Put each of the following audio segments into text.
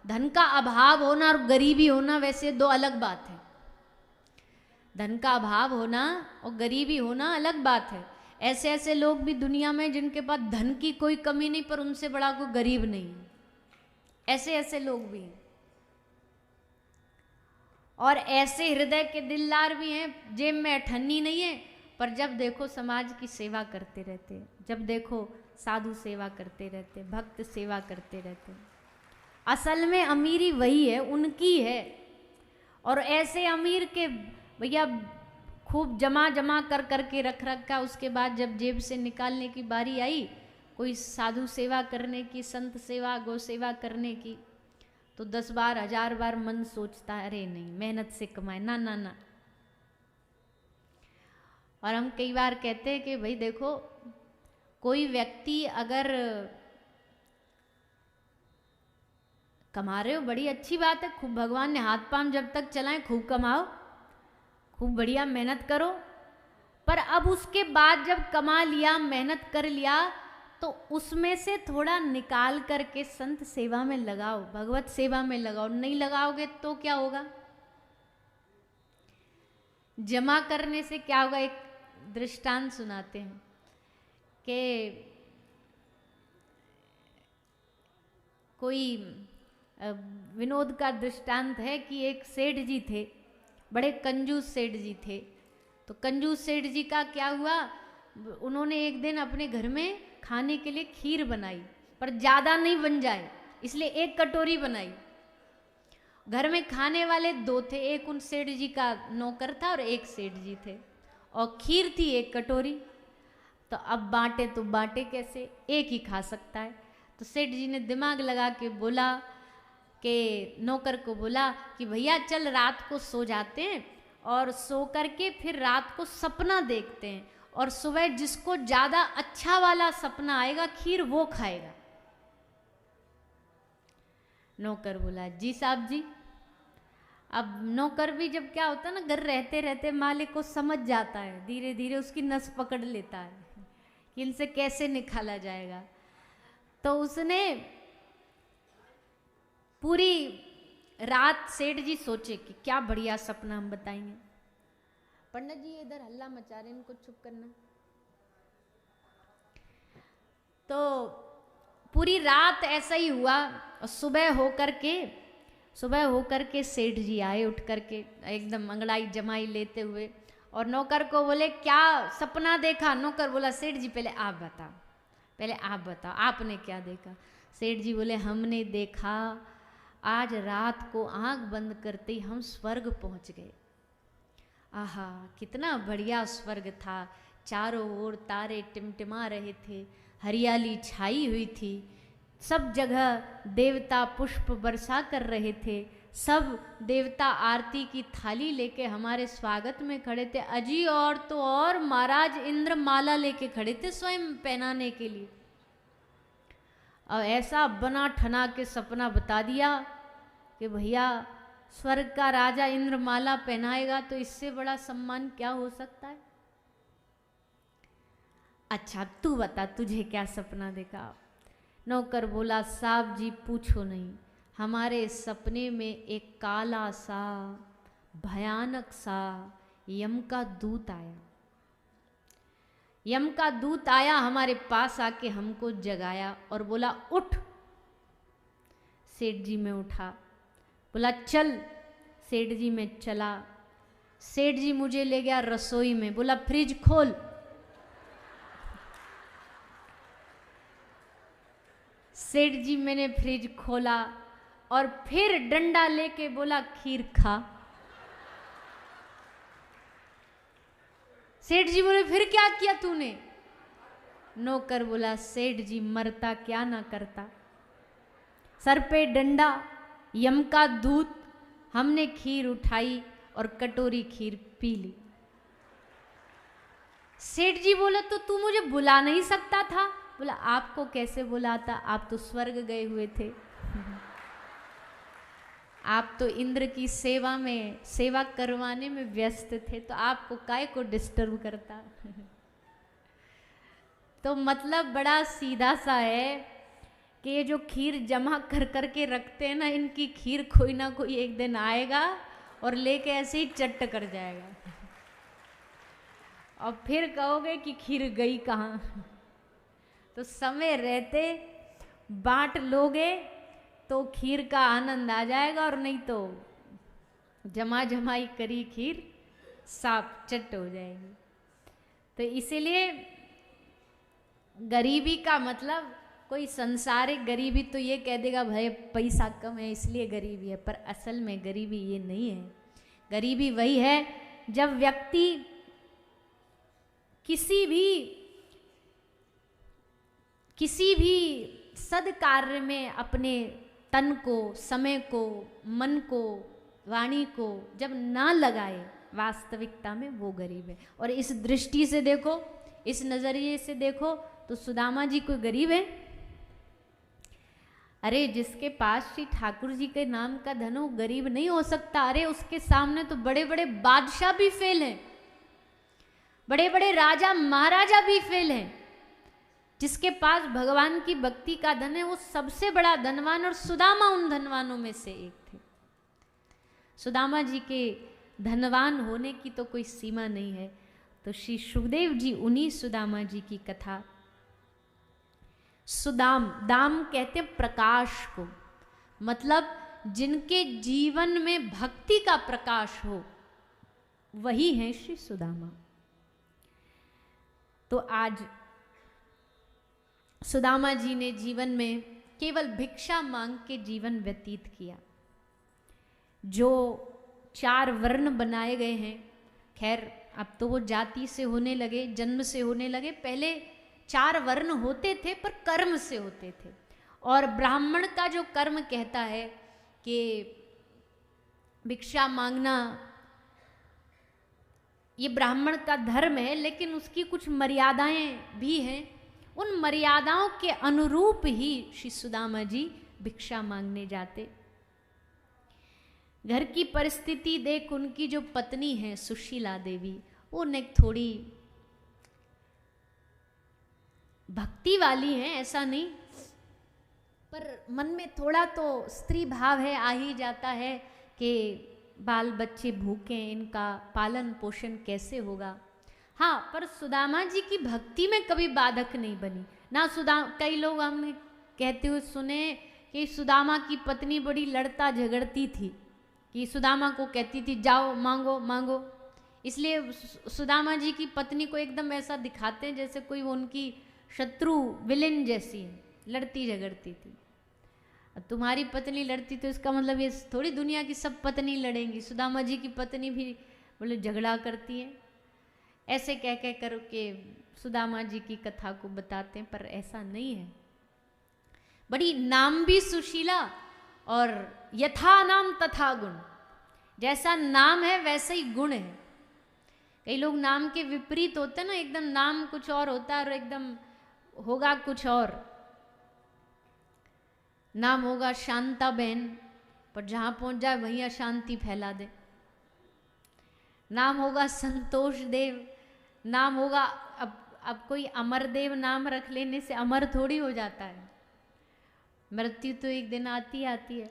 धन का अभाव होना और गरीबी होना वैसे दो अलग बात है। धन का अभाव होना और गरीबी होना अलग बात है। ऐसे ऐसे लोग भी दुनिया में जिनके पास धन की कोई कमी नहीं पर उनसे बड़ा कोई गरीब नहीं, ऐसे ऐसे लोग भी हैं। और ऐसे हृदय के दिलदार भी हैं, जेब में अठन्नी नहीं है पर जब देखो समाज की सेवा करते रहते, जब देखो साधु सेवा करते रहते, भक्त सेवा करते रहते। असल में अमीरी वही है, उनकी है। और ऐसे अमीर के भैया खूब जमा जमा कर करके रख रखा, उसके बाद जब जेब से निकालने की बारी आई, कोई साधु सेवा करने की, संत सेवा, गौ सेवा करने की, तो 10 बार 1000 बार मन सोचता है, अरे नहीं, मेहनत से कमाए, ना ना ना। और हम कई बार कहते हैं कि भाई देखो, कोई व्यक्ति अगर कमा रहे हो बड़ी अच्छी बात है, खूब भगवान ने हाथ पांव जब तक चलाएं खूब कमाओ, खूब बढ़िया मेहनत करो। पर अब उसके बाद जब कमा लिया, मेहनत कर लिया, तो उसमें से थोड़ा निकाल करके संत सेवा में लगाओ, भगवत सेवा में लगाओ। नहीं लगाओगे तो क्या होगा? जमा करने से क्या होगा? एक दृष्टांत सुनाते हैं कि कोई विनोद का दृष्टांत है कि एक सेठ जी थे, बड़े कंजूस सेठ जी थे। तो कंजूस सेठ जी का क्या हुआ, उन्होंने एक दिन अपने घर में खाने के लिए खीर बनाई, पर ज़्यादा नहीं बन जाए इसलिए एक कटोरी बनाई। घर में खाने वाले 2 थे, एक उन सेठ जी का नौकर था और एक सेठ जी थे, और खीर थी 1 कटोरी। तो अब बांटे तो बांटे कैसे, एक ही खा सकता है। तो सेठ जी ने दिमाग लगा के बोला कि नौकर को बोला कि भैया चल रात को सो जाते हैं और सो करके फिर रात को सपना देखते हैं, और सुबह जिसको ज़्यादा अच्छा वाला सपना आएगा खीर वो खाएगा। नौकर बोला जी साहब जी। अब नौकर भी जब क्या होता है ना, घर रहते रहते मालिक को समझ जाता है, धीरे धीरे उसकी नस पकड़ लेता है कि इनसे कैसे निकाला जाएगा। तो उसने पूरी रात सेठ जी सोचे कि क्या बढ़िया सपना हम बताएंगे। पंडित जी इधर हल्ला मचा रहे, इनको चुप करना। तो पूरी रात ऐसा ही हुआ, और सुबह होकर के सेठ जी आए उठ करके एकदम अंगड़ाई जमाई लेते हुए, और नौकर को बोले क्या सपना देखा? नौकर बोला सेठ जी पहले आप बताओ आपने क्या देखा? सेठ जी बोले हमने देखा आज रात को आंख बंद करते ही हम स्वर्ग पहुंच गए। आहा कितना बढ़िया स्वर्ग था, चारों ओर तारे टिमटिमा रहे थे, हरियाली छाई हुई थी, सब जगह देवता पुष्प वर्षा कर रहे थे, सब देवता आरती की थाली लेके हमारे स्वागत में खड़े थे। अजी और तो और महाराज इंद्र माला लेके खड़े थे स्वयं पहनाने के लिए। और ऐसा बना ठना के सपना बता दिया कि भैया स्वर्ग का राजा इंद्र माला पहनाएगा तो इससे बड़ा सम्मान क्या हो सकता है। अच्छा तू बता तुझे क्या सपना देखा? नौकर बोला साहब जी पूछो नहीं, हमारे सपने में एक काला सा भयानक सा यम का दूत आया। यम का दूत आया, हमारे पास आके हमको जगाया और बोला उठ। सेठ जी में उठा, बोला चल। सेठ जी में चला। सेठ जी मुझे ले गया रसोई में, बोला फ्रिज खोल। सेठ जी मैंने फ्रिज खोला और फिर डंडा लेके बोला खीर खा। सेठ जी बोले फिर क्या किया तूने? नौकर बोला सेठ जी मरता क्या ना करता, सर पे डंडा, यम का दूत, हमने खीर उठाई और कटोरी खीर पी ली। सेठ जी बोला तो तू मुझे बुला नहीं सकता था? बोला आपको कैसे बुलाता, आप तो स्वर्ग गए हुए थे, आप तो इंद्र की सेवा में सेवा करवाने में व्यस्त थे, तो आपको काय को डिस्टर्ब करता। तो मतलब बड़ा सीधा सा है कि ये जो खीर जमा कर कर के रखते हैं ना, इनकी खीर कोई ना कोई एक दिन आएगा और लेके ऐसे ही चट्ट कर जाएगा और फिर कहोगे कि खीर गई कहाँ। तो समय रहते बांट लोगे तो खीर का आनंद आ जाएगा, और नहीं तो जमा जमाई करी खीर साफ चट हो जाएगी। तो इसीलिए गरीबी का मतलब, कोई संसारिक गरीबी तो ये कह देगा भाई पैसा कम है इसलिए गरीबी है, पर असल में गरीबी ये नहीं है। गरीबी वही है जब व्यक्ति किसी भी सद्कार्य में अपने तन को, समय को, मन को, वाणी को जब ना लगाए, वास्तविकता में वो गरीब है। और इस दृष्टि से देखो, इस नजरिए से देखो तो सुदामा जी कोई गरीब है? अरे जिसके पास श्री ठाकुर जी के नाम का धन हो, गरीब नहीं हो सकता। अरे उसके सामने तो बड़े बड़े बादशाह भी फेल हैं, बड़े बड़े राजा महाराजा भी फेल हैं। जिसके पास भगवान की भक्ति का धन है वो सबसे बड़ा धनवान, और सुदामा उन धनवानों में से एक थे। सुदामा जी के धनवान होने की तो कोई सीमा नहीं है। तो श्री सुखदेव जी उन्हीं सुदामा जी की कथा, सुदाम, दाम कहते हैं प्रकाश को, मतलब जिनके जीवन में भक्ति का प्रकाश हो वही है श्री सुदामा। तो आज सुदामा जी ने जीवन में केवल भिक्षा मांग के जीवन व्यतीत किया। जो 4 वर्ण बनाए गए हैं, खैर अब तो वो जाति से होने लगे, जन्म से होने लगे। पहले 4 वर्ण होते थे पर कर्म से होते थे। और ब्राह्मण का जो कर्म कहता है कि भिक्षा मांगना ये ब्राह्मण का धर्म है, लेकिन उसकी कुछ मर्यादाएं भी हैं। उन मर्यादाओं के अनुरूप ही श्री सुदामा जी भिक्षा मांगने जाते। घर की परिस्थिति देख उनकी जो पत्नी है सुशीला देवी, उन्हें थोड़ी भक्ति वाली हैं, ऐसा नहीं, पर मन में थोड़ा तो स्त्री भाव है, आ ही जाता है कि बाल बच्चे भूखे, इनका पालन पोषण कैसे होगा। हाँ, पर सुदामा जी की भक्ति में कभी बाधक नहीं बनी ना। कई लोग हमने कहते हुए सुने कि सुदामा की पत्नी बड़ी लड़ता झगड़ती थी, कि सुदामा को कहती थी जाओ मांगो मांगो। इसलिए सुदामा जी की पत्नी को एकदम ऐसा दिखाते हैं जैसे कोई वो उनकी शत्रु, विलेन जैसी है, लड़ती झगड़ती थी। तुम्हारी पत्नी लड़ती तो इसका मतलब ये थोड़ी दुनिया की सब पत्नी लड़ेंगी, सुदामा जी की पत्नी भी बोले झगड़ा करती है। ऐसे कह कह कर के सुदामा जी की कथा को बताते हैं, पर ऐसा नहीं है। बड़ी नाम भी सुशीला, और यथा नाम तथा गुण, जैसा नाम है वैसे ही गुण है। कई लोग नाम के विपरीत होते हैं ना, एकदम नाम कुछ और होता है और एकदम होगा कुछ और। नाम होगा शांता बहन, पर जहां पहुंच जाए वहीं अशांति फैला दे। नाम होगा संतोष देव, नाम होगा अब कोई अमरदेव नाम रख लेने से अमर थोड़ी हो जाता है, मृत्यु तो एक दिन आती आती है।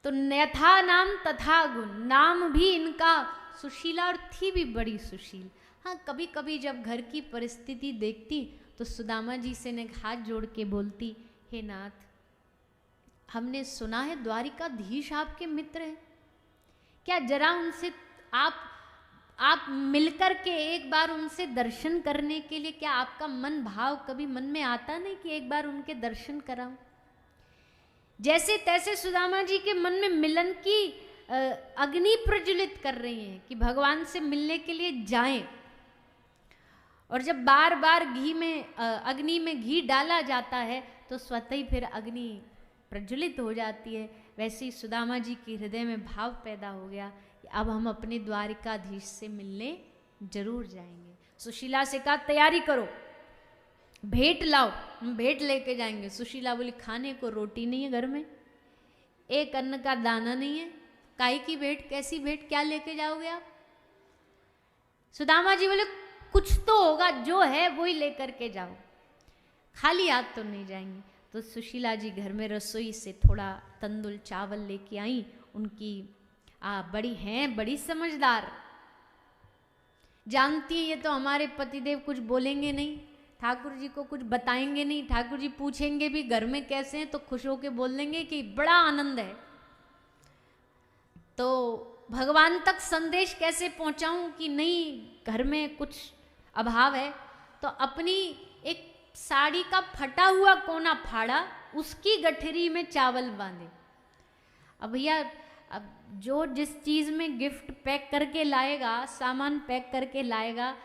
तो यथा नाम तथा गुण, नाम भी इनका सुशीला, और थी भी बड़ी सुशील। हाँ, कभी कभी जब घर की परिस्थिति देखती तो सुदामा जी से ने हाथ जोड़ के बोलती, हे नाथ, हमने सुना है द्वारिकाधीश आपके मित्र हैं, क्या जरा उनसे आप मिलकर के एक बार उनसे दर्शन करने के लिए, क्या आपका मन भाव कभी मन में आता नहीं कि एक बार उनके दर्शन कराऊं? जैसे तैसे सुदामा जी के मन में मिलन की अग्नि प्रज्वलित कर रही हैं कि भगवान से मिलने के लिए जाएं। और जब बार बार अग्नि में घी डाला जाता है तो स्वतः ही फिर अग्नि प्रज्वलित हो जाती है। वैसे ही सुदामा जी के हृदय में भाव पैदा हो गया कि अब हम अपने द्वारिकाधीश से मिलने जरूर जाएंगे। सुशीला से कहा तैयारी करो, भेंट लाओ, हम भेंट लेके जाएंगे। सुशीला बोली खाने को रोटी नहीं है घर में, एक अन्न का दाना नहीं है, काहे की भेंट, कैसी भेंट, क्या लेके जाओगे आप? सुदामा जी बोले कुछ तो होगा, जो है वही लेकर के जाओ, खाली हाथ तो नहीं जाएंगे। तो तो सुशीला जी घर में रसोई से थोड़ा तंदुल चावल लेके आई। उनकी बड़ी हैं, बड़ी समझदार, जानती है ये तो हमारे पतिदेव कुछ बोलेंगे नहीं, ठाकुर जी को कुछ बताएंगे नहीं, ठाकुर जी पूछेंगे भी घर में कैसे हैं तो खुश होके बोल देंगे कि बड़ा आनंद है। तो भगवान तक संदेश कैसे पहुंचाऊं कि नहीं घर में कुछ अभाव है। तो अपनी एक साड़ी का फटा हुआ कोना फाड़ा, उसकी गठरी में चावल बांधे। अब भैया, अब जो जिस चीज़ में गिफ्ट पैक करके लाएगा, सामान पैक करके लाएगा,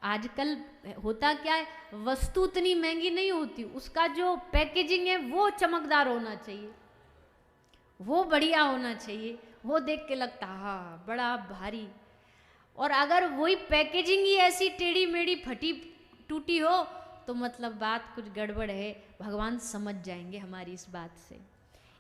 आजकल होता क्या है, वस्तु इतनी महंगी नहीं होती, उसका जो पैकेजिंग है वो चमकदार होना चाहिए, वो बढ़िया होना चाहिए, वो देख के लगता हाँ बड़ा भारी। और अगर वही पैकेजिंग ही ऐसी टेढ़ी मेढ़ी फटी टूटी हो तो मतलब बात कुछ गड़बड़ है, भगवान समझ जाएंगे हमारी इस बात से।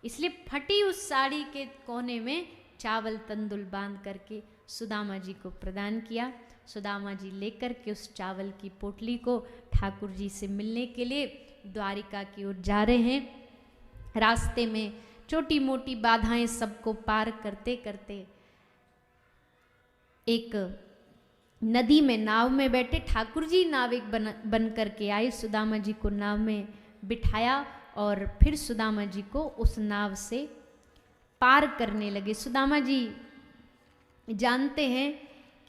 इसलिए फटी उस साड़ी के कोने में चावल तंदुल बांध करके सुदामा जी को प्रदान किया। सुदामा जी लेकर के उस चावल की पोटली को ठाकुर जी से मिलने के लिए द्वारिका की ओर जा रहे हैं। रास्ते में छोटी मोटी बाधाएं सबको पार करते करते एक नदी में नाव में बैठे ठाकुर जी नाविक बन करके आए। सुदामा जी को नाव में बिठाया और फिर सुदामा जी को उस नाव से पार करने लगे। सुदामा जी जानते हैं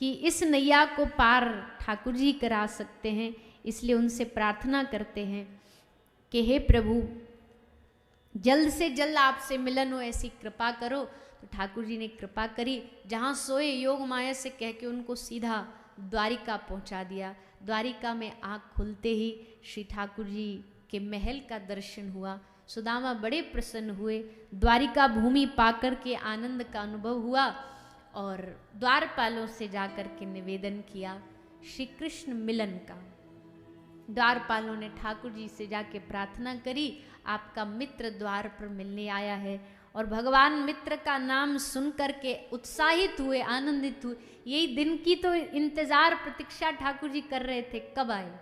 कि इस नैया को पार ठाकुर जी करा सकते हैं, इसलिए उनसे प्रार्थना करते हैं कि हे प्रभु, जल्द से जल्द आपसे मिलन हो, ऐसी कृपा करो। तो ठाकुर जी ने कृपा करी, जहाँ सोए योग माया से कह के उनको सीधा द्वारिका पहुँचा दिया। द्वारिका में आँख खुलते ही श्री ठाकुर जी के महल का दर्शन हुआ। सुदामा बड़े प्रसन्न हुए, द्वारिका भूमि पाकर के आनंद का अनुभव हुआ और द्वारपालों से जाकर के निवेदन किया श्री कृष्ण मिलन का। द्वारपालों ने ठाकुर जी से जाके प्रार्थना करी, आपका मित्र द्वार पर मिलने आया है। और भगवान मित्र का नाम सुन करके उत्साहित हुए, आनंदित हुए। यही दिन की तो इंतजार प्रतीक्षा ठाकुर जी कर रहे थे, कब आए।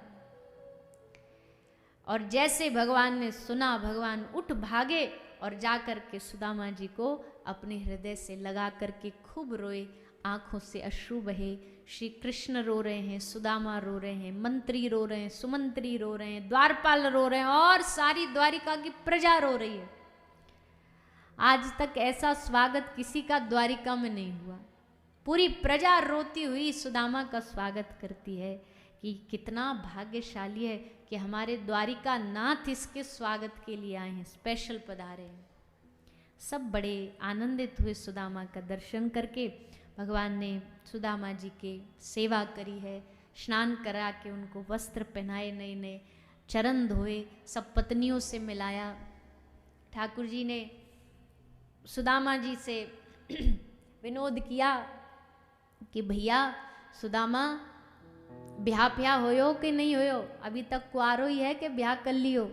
और जैसे भगवान ने सुना, भगवान उठ भागे और जाकर के सुदामा जी को अपने हृदय से लगा करके खूब रोए, आंखों से अश्रु बहे। श्री कृष्ण रो रहे हैं, सुदामा रो रहे हैं, मंत्री रो रहे हैं, सुमंत्री रो रहे हैं, द्वारपाल रो रहे हैं और सारी द्वारिका की प्रजा रो रही है। आज तक ऐसा स्वागत किसी का द्वारिका में नहीं हुआ। पूरी प्रजा रोती हुई सुदामा का स्वागत करती है कि कितना भाग्यशाली है कि हमारे द्वारिका नाथ इसके स्वागत के लिए आए हैं, स्पेशल पधारे हैं। सब बड़े आनंदित हुए सुदामा का दर्शन करके। भगवान ने सुदामा जी के सेवा करी है, स्नान करा के उनको वस्त्र पहनाए, नए नए चरण धोए, सब पत्नियों से मिलाया। ठाकुर जी ने सुदामा जी से विनोद किया कि भैया सुदामा, ब्याह प्याह होयो कि नहीं होयो, अभी तक कुआरो ही है कि ब्याह कर लियो।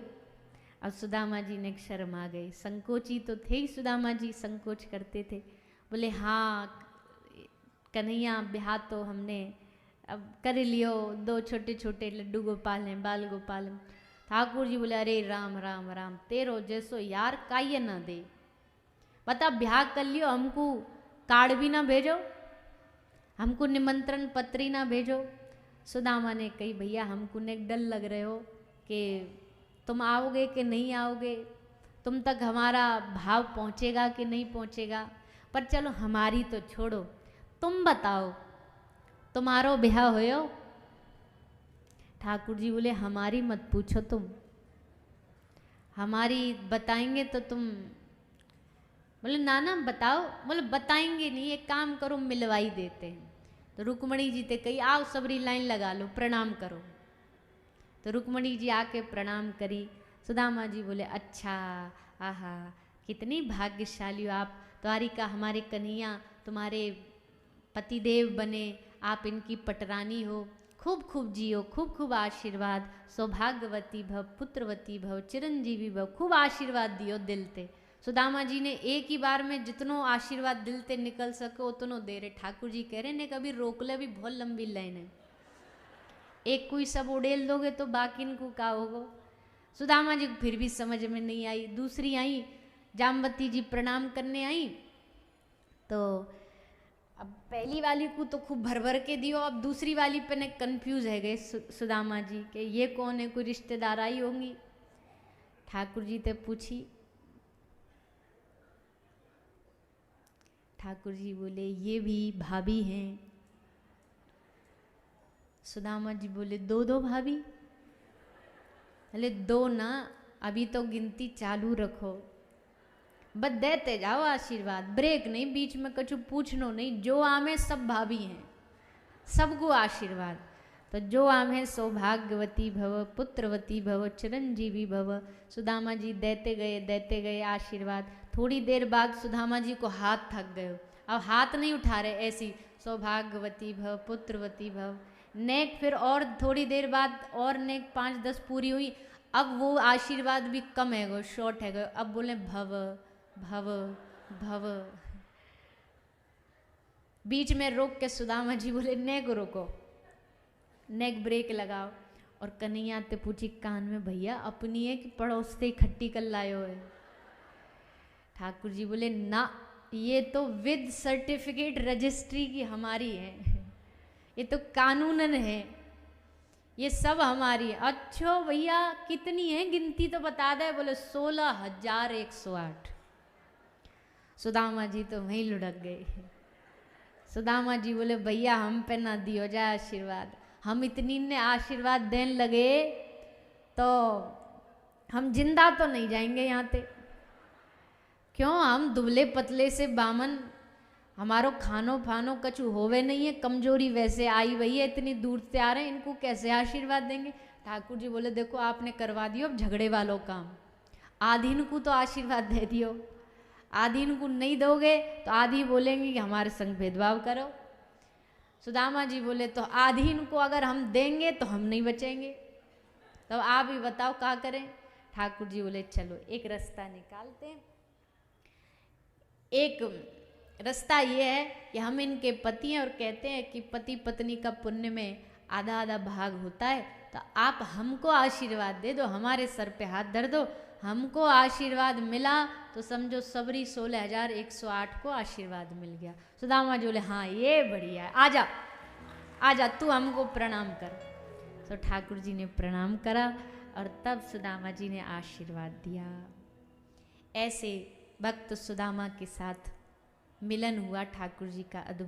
अब सुदामा जी ने शर्म आ गई, संकोची तो थे ही सुदामा जी, संकोच करते थे। बोले हाँ कन्हैया, ब्याह तो हमने अब कर लियो, 2 छोटे छोटे लड्डू गोपाल हैं, बाल गोपाल हैं। ठाकुर जी बोले अरे राम राम राम, तेरो जैसो यार काये ना दे, बता ब्याह कर लियो, हमको कार्ड भी ना भेजो, हमको निमंत्रण पत्र ही ना भेजो। सुदामा ने कही भैया हमको ने डर लग रहे हो कि तुम आओगे कि नहीं आओगे, तुम तक हमारा भाव पहुँचेगा कि नहीं पहुँचेगा, पर चलो हमारी तो छोड़ो, तुम बताओ तुम्हारो ब्याह होयो। ठाकुर जी बोले हमारी मत पूछो, तुम हमारी बताएंगे तो तुम। बोले ना ना बताओ। बोले बताएंगे नहीं, एक काम करो मिलवाई देते हैं। तो रुक्मणी जी ते कही आओ सबरी लाइन लगा लो, प्रणाम करो। तो रुक्मणी जी आके प्रणाम करी। सुदामा जी बोले अच्छा, आहा कितनी भाग्यशाली हो आप, द्वारिका हमारे कन्हैया तुम्हारे पतिदेव बने, आप इनकी पटरानी हो, खूब खूब जियो, खूब खूब आशीर्वाद, सौभाग्यवती भव, पुत्रवती भव, चिरंजीवी भव, खूब आशीर्वाद दियो दिल ते। सुदामा जी ने एक ही बार में जितनो आशीर्वाद दिल ते निकल सको उतनो दे रहे। ठाकुर जी कह रहे ने कभी रोक ले, भी बहुत लंबी लाइन है, एक कोई सब उड़ेल दोगे तो बाकी इनको का होगा। सुदामा जी को फिर भी समझ में नहीं आई। दूसरी आई, जामवती जी प्रणाम करने आई, तो अब पहली वाली को तो खूब भर भर के दियो, अब दूसरी वाली पे ने कंफ्यूज है गए सुदामा जी के ये कौन है, कोई रिश्तेदार आई होंगी। ठाकुर जी ते पूछी, ठाकुर जी बोले ये भी भाभी हैं। सुदामा जी बोले दो दो भाभी? बोले दो ना, अभी तो गिनती चालू रखो, बस देते जाओ आशीर्वाद, ब्रेक नहीं, बीच में कुछ पूछनो नहीं, जो आमे सब भाभी हैं, सबको आशीर्वाद। तो जो आमे सौभाग्यवती भव, पुत्रवती भव, चिरंजीवी भव। सुदामा जी देते गए आशीर्वाद। थोड़ी देर बाद सुदामा जी को हाथ थक गए, अब हाथ नहीं उठा रहे, ऐसी सौभाग्यवती भव, पुत्रवती भव। नेक फिर और थोड़ी देर बाद और नेक 5-10 पूरी हुई, अब वो आशीर्वाद भी कम है गो, शॉर्ट है गो, अब बोले भव भव भव। बीच में रोक के सुदामा जी बोले नेक रोको, नेक ब्रेक लगाओ। और कन्हैया ते पूछी कान में, भैया अपनी है कि पड़ोस से इकट्ठी कर लायो है? ठाकुर जी बोले ना, ये तो विद सर्टिफिकेट रजिस्ट्री की हमारी है, ये तो कानूनन है, ये सब हमारी है। अच्छा भैया कितनी है, गिनती तो बता दे। बोले 16,108। सुदामा जी तो वहीं लुढ़क गए। सुदामा जी बोले भैया हम पे ना दियो जाए आशीर्वाद, हम इतनी ने आशीर्वाद देने लगे तो हम जिंदा तो नहीं जाएंगे यहाँ पे। क्यों, हम दुबले पतले से बामन, हमारो खानो फानो कछु होवे नहीं है, कमजोरी वैसे आई वही है, इतनी दूर से आ रहे हैं, इनको कैसे आशीर्वाद देंगे। ठाकुर जी बोले देखो आपने करवा दियो अब झगड़े वालों काम, आधीन को तो आशीर्वाद दे दियो, आधीन को नहीं दोगे तो आधी बोलेंगे कि हमारे संग भेदभाव करो। सुदामा जी बोले तो आधीन को अगर हम देंगे तो हम नहीं बचेंगे, तो आप ही बताओ क्या करें। ठाकुर जी बोले चलो एक रास्ता निकालते हैं। एक रास्ता ये है कि हम इनके पति हैं और कहते हैं कि पति पत्नी का पुण्य में आधा आधा भाग होता है, तो आप हमको आशीर्वाद दे दो, हमारे सर पे हाथ धर दो, हमको आशीर्वाद मिला तो समझो सबरी 16,108 को आशीर्वाद मिल गया। सुदामा जी बोले हाँ ये बढ़िया है, आजा आजा तू हमको प्रणाम कर। तो ठाकुर जी ने प्रणाम करा और तब सुदामा जी ने आशीर्वाद दिया। ऐसे भक्त सुदामा के साथ मिलन हुआ ठाकुर जी का अद्भुत।